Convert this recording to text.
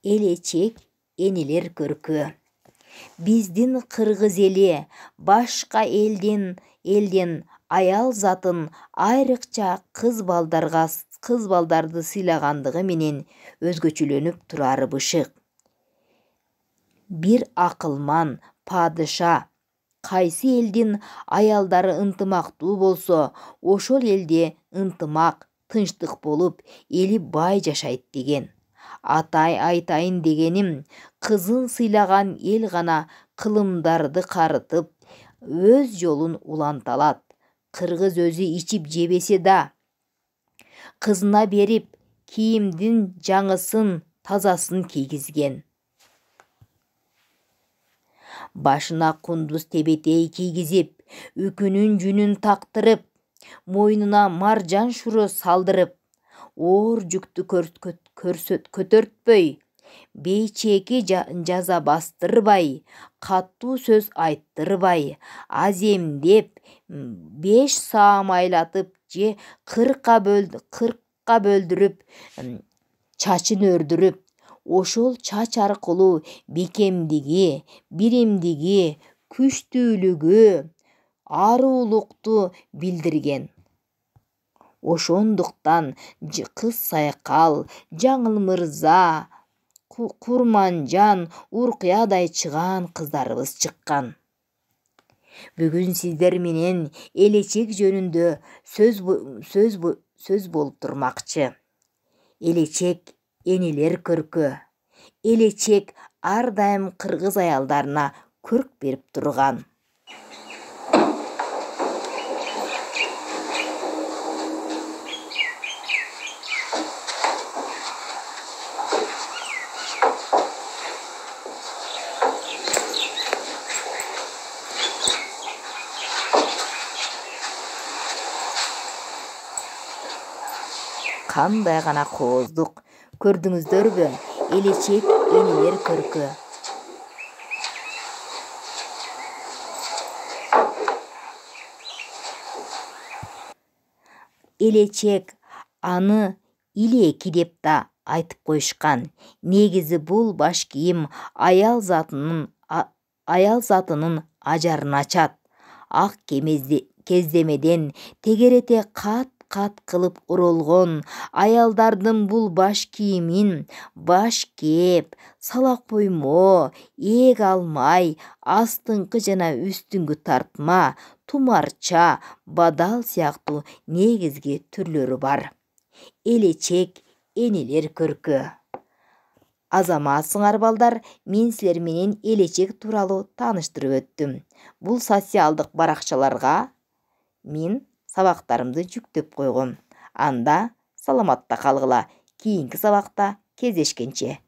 Элечек энелер көркү. Биздин кыргыз эли башка элден аял затын айрыкча кыз балдарды сыйлагандыгы менен өзгөчөлөнүп турары бышык. Бир акылман падыша кайсы элдин аялдары ынтымактуу болсо, ошол элде ынтымак, тынчтык болуп, эли бай жашайт деген. Айтайын дегеним, кызын сыйлаган эл гана кылымдарды карытып, өз жолун уланта алат. Кыргыз өзү ичип жебесе да, кызына берип, кийимдин жаңысын, тазасын кийгизген. Башына кундуз тебетей кийгизип, үкүнүн жүнүн тактырып, мойнуна маржан шуро салдырып, оор жүктү көтөртпөй, бейчеки жаза бастырбай, катуу сөз айттырбай, аземдеп, 5 саам айлатып же 40 бөлдүрүп, чачын өрдүрүп, ошол чач аркылуу бекемдиги, биримдиги, күчтүүлүгү, арулукту билдирген. Ошондуктан Кыз Сайкал, Жаңыл Мырза, Курманжан, Уркуядай чыгаан кыздарыбыз чыккан. Бүгүн сиздер менен элечек жөнүндө сөз болуп турмакчы. Элечек энелер көркү. Элечек ар дайым кыргыз аялдарына көрк берип турган. Кандай гана кооздук, көрдүңүздөрбү? Элечек энелер көркү. Элечек аны илеки деп да айтып коюшкан. Негизи бул баш кийим аял затынын ажарын ачат. Ак кездемеден тегерете кат кылып урулгон аялдардын бул баш кийимин баш кеп, сала коймо, ээг алмай, астыңкы жана үстүңкү тартма, тумарча, бадал сыяктуу негизги түрлөрү бар. Элечек энелер көркү. Азаматсыңар балдар, мен силер менен элечек тууралуу тааныштырып өттүм. Бул социалдык баракчаларга мен сабактарымды жүктөп койгом. Анда саламатта калгыла. Кийинки сабакта кездешкенче.